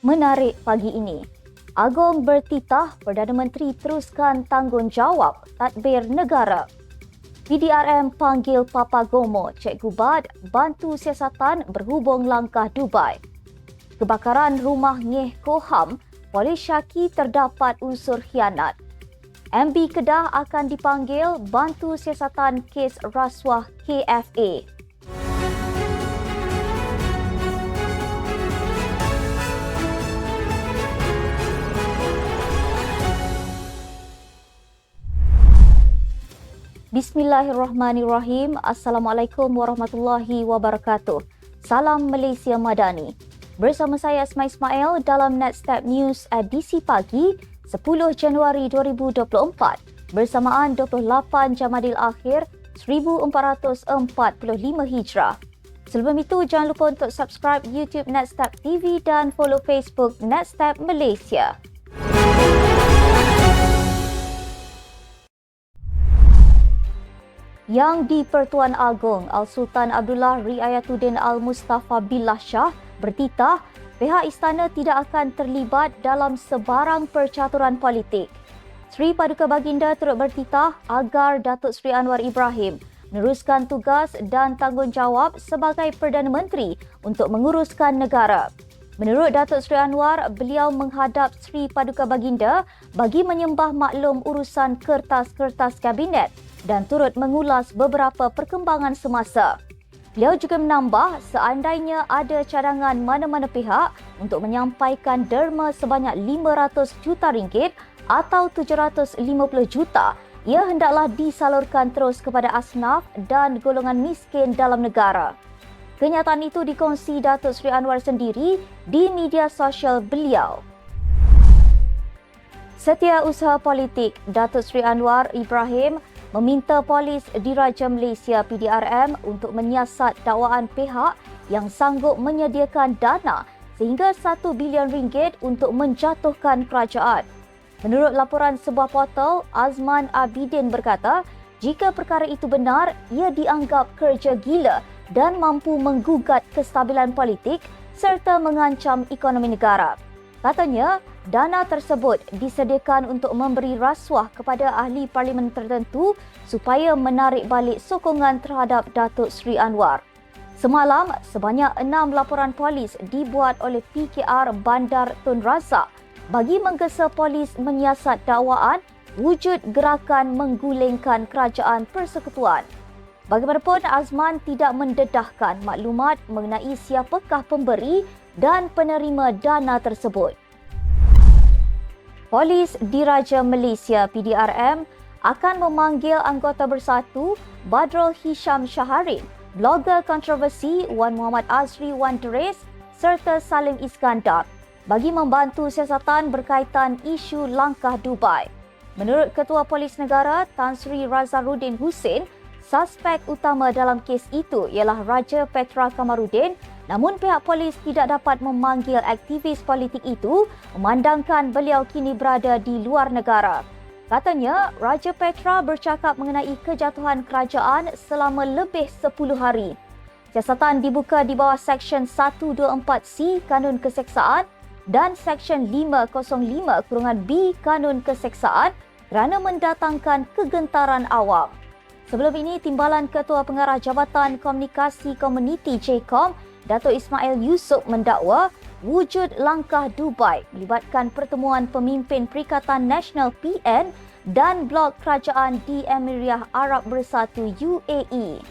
Menarik pagi ini. Agong bertitah Perdana Menteri teruskan tanggungjawab tadbir negara. PDRM panggil Papagomo, Cikgu Bad bantu siasatan berhubung langkah Dubai. Kebakaran rumah Ngeh Koham, polis syaki terdapat unsur khianat. MB Kedah akan dipanggil bantu siasatan kes rasuah KFA. Bismillahirrahmanirrahim. Assalamualaikum warahmatullahi wabarakatuh. Salam Malaysia Madani. Bersama saya Asma Ismail dalam Netstep News edisi pagi 10 Januari 2024 bersamaan 28 Jamadil Akhir 1445 Hijrah. Sebelum itu jangan lupa untuk subscribe YouTube Netstep TV dan follow Facebook Netstep Malaysia. Yang di-Pertuan Agong Al-Sultan Abdullah Riayatuddin Al-Mustafa Billah Shah bertitah pihak istana tidak akan terlibat dalam sebarang percaturan politik. Sri Paduka Baginda turut bertitah agar Datuk Seri Anwar Ibrahim meneruskan tugas dan tanggungjawab sebagai Perdana Menteri untuk menguruskan negara. Menurut Datuk Seri Anwar, beliau menghadap Sri Paduka Baginda bagi menyembah maklum urusan kertas-kertas kabinet dan turut mengulas beberapa perkembangan semasa. Beliau juga menambah seandainya ada cadangan mana-mana pihak untuk menyampaikan derma sebanyak RM500 juta atau RM750 juta, ia hendaklah disalurkan terus kepada asnaf dan golongan miskin dalam negara. Kenyataan itu dikongsi Datuk Seri Anwar sendiri di media sosial beliau. Setiausaha Politik Datuk Seri Anwar Ibrahim meminta Polis Diraja Malaysia PDRM untuk menyiasat dakwaan pihak yang sanggup menyediakan dana sehingga RM1 bilion untuk menjatuhkan kerajaan. Menurut laporan sebuah portal, Azman Abidin berkata, jika perkara itu benar, ia dianggap kerja gila dan mampu menggugat kestabilan politik serta mengancam ekonomi negara. Katanya, dana tersebut disediakan untuk memberi rasuah kepada ahli parlimen tertentu supaya menarik balik sokongan terhadap Datuk Seri Anwar. Semalam, sebanyak 6 laporan polis dibuat oleh PKR Bandar Tun Razak bagi menggesa polis menyiasat dakwaan wujud gerakan menggulingkan kerajaan persekutuan. Bagaimanapun, Azman tidak mendedahkan maklumat mengenai siapakah pemberi dan penerima dana tersebut. Polis Diraja Malaysia PDRM akan memanggil anggota bersatu Badrul Hisham Shaharin, blogger kontroversi Wan Muhammad Azri Wan Deris serta Salim Iskandar bagi membantu siasatan berkaitan isu langkah Dubai. Menurut Ketua Polis Negara Tan Sri Razaruddin Hussein, suspek utama dalam kes itu ialah Raja Petra Kamarudin, namun pihak polis tidak dapat memanggil aktivis politik itu memandangkan beliau kini berada di luar negara. Katanya, Raja Petra bercakap mengenai kejatuhan kerajaan selama lebih 10 hari. Siasatan dibuka di bawah Seksyen 124C Kanun Keseksaan dan Seksyen 505(B Kanun Keseksaan kerana mendatangkan kegentaran awam. Sebelum ini, Timbalan Ketua Pengarah Jabatan Komunikasi Komuniti JKOM, Datuk Ismail Yusof mendakwa wujud langkah Dubai melibatkan pertemuan pemimpin Perikatan Nasional PN dan blok kerajaan di Emiriyah Arab Bersatu UAE.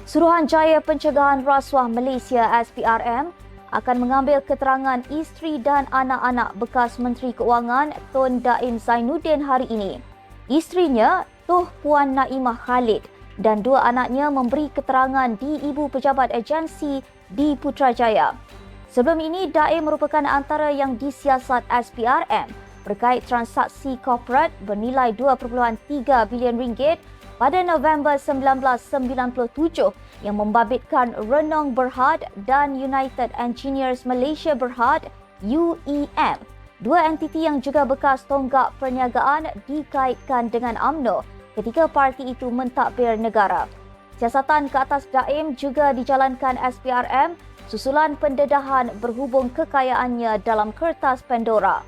Suruhanjaya Pencegahan Rasuah Malaysia SPRM akan mengambil keterangan isteri dan anak-anak bekas Menteri Keuangan Tun Daim Zainuddin hari ini. Isterinya, Tuh Puan Naimah Khalid dan 2 anaknya memberi keterangan di Ibu Pejabat Agensi di Putrajaya. Sebelum ini, Daim merupakan antara yang disiasat SPRM berkait transaksi korporat bernilai RM2.3 bilion pada November 1997 yang membabitkan Renong Berhad dan United Engineers Malaysia Berhad UEM. 2 entiti yang juga bekas tonggak perniagaan dikaitkan dengan UMNO ketika parti itu mentadbir negara. Siasatan ke atas Daim juga dijalankan SPRM susulan pendedahan berhubung kekayaannya dalam kertas Pandora.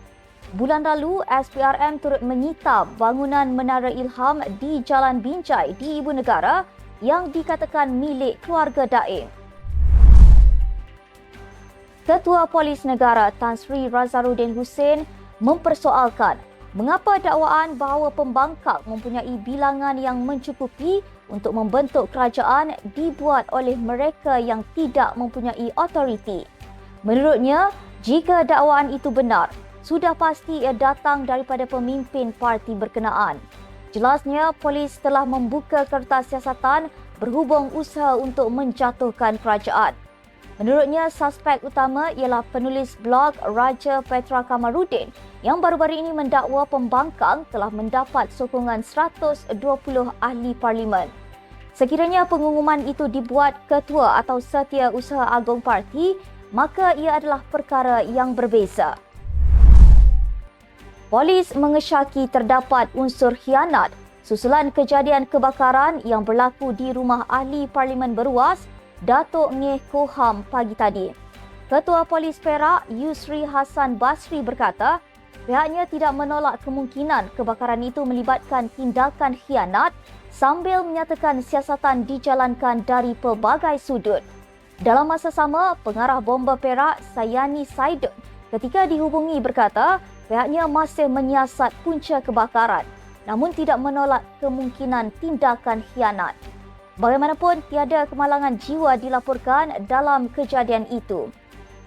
Bulan lalu, SPRM turut menyita bangunan Menara Ilham di Jalan Binjai di Ibu Negara yang dikatakan milik keluarga Daeng. Ketua Polis Negara Tan Sri Razarudin Hussein mempersoalkan mengapa dakwaan bahawa pembangkang mempunyai bilangan yang mencukupi untuk membentuk kerajaan dibuat oleh mereka yang tidak mempunyai otoriti. Menurutnya, jika dakwaan itu benar, sudah pasti ia datang daripada pemimpin parti berkenaan. Jelasnya, polis telah membuka kertas siasatan berhubung usaha untuk menjatuhkan kerajaan. Menurutnya, suspek utama ialah penulis blog Raja Petra Kamarudin yang baru-baru ini mendakwa pembangkang telah mendapat sokongan 120 ahli parlimen. Sekiranya pengumuman itu dibuat ketua atau setiausaha agung parti, maka ia adalah perkara yang berbeza. Polis mengesyaki terdapat unsur khianat susulan kejadian kebakaran yang berlaku di rumah ahli parlimen beruas Datuk Ngeh Koham pagi tadi. Ketua Polis Perak Yusri Hassan Basri berkata, pihaknya tidak menolak kemungkinan kebakaran itu melibatkan tindakan khianat sambil menyatakan siasatan dijalankan dari pelbagai sudut. Dalam masa sama, pengarah bomba Perak Sayani Saidun ketika dihubungi berkata, pihaknya masih menyiasat punca kebakaran namun tidak menolak kemungkinan tindakan khianat. Bagaimanapun, tiada kemalangan jiwa dilaporkan dalam kejadian itu.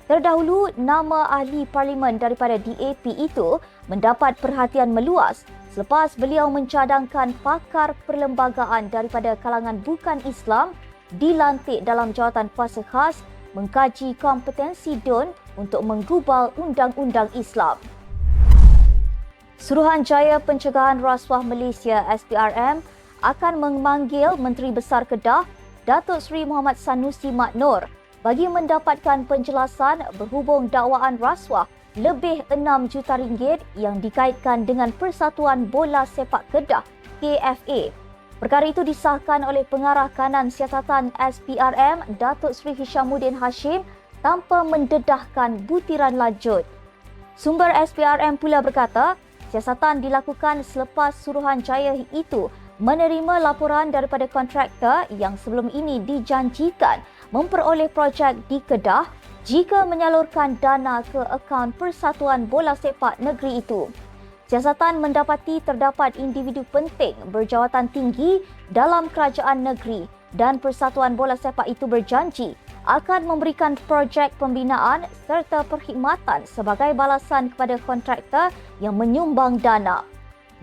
Terdahulu, nama ahli parlimen daripada DAP itu mendapat perhatian meluas selepas beliau mencadangkan pakar perlembagaan daripada kalangan bukan Islam dilantik dalam jawatan kuasa khas mengkaji kompetensi DUN untuk menggubal undang-undang Islam. Suruhanjaya Pencegahan Rasuah Malaysia SPRM akan memanggil Menteri Besar Kedah Datuk Seri Muhammad Sanusi Mat Noor bagi mendapatkan penjelasan berhubung dakwaan rasuah lebih 6 juta ringgit yang dikaitkan dengan Persatuan Bola Sepak Kedah KFA. Perkara itu disahkan oleh pengarah kanan siasatan SPRM Datuk Seri Hishamuddin Hashim tanpa mendedahkan butiran lanjut. Sumber SPRM pula berkata, siasatan dilakukan selepas Suruhanjaya itu menerima laporan daripada kontraktor yang sebelum ini dijanjikan memperoleh projek di Kedah jika menyalurkan dana ke akaun Persatuan Bola Sepak Negeri itu. Siasatan mendapati terdapat individu penting berjawatan tinggi dalam kerajaan negeri dan Persatuan Bola Sepak itu berjanji akan memberikan projek pembinaan serta perkhidmatan sebagai balasan kepada kontraktor yang menyumbang dana.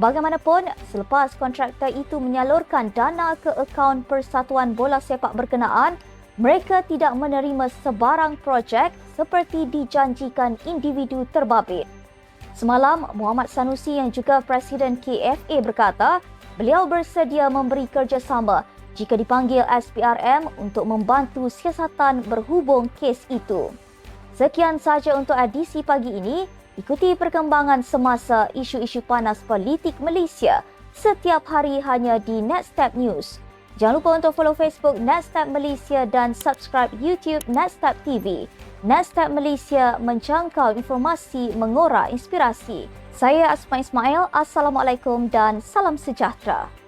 Bagaimanapun, selepas kontraktor itu menyalurkan dana ke akaun Persatuan Bola Sepak berkenaan, mereka tidak menerima sebarang projek seperti dijanjikan individu terbabit. Semalam, Muhammad Sanusi yang juga Presiden KFA berkata, beliau bersedia memberi kerjasama jika dipanggil SPRM untuk membantu siasatan berhubung kes itu. Sekian sahaja untuk edisi pagi ini. Ikuti perkembangan semasa isu-isu panas politik Malaysia setiap hari hanya di Netstep News. Jangan lupa untuk follow Facebook Netstep Malaysia dan subscribe YouTube Netstep TV. Netstep Malaysia menjangkau informasi mengora inspirasi. Saya Asma Ismail. Assalamualaikum dan salam sejahtera.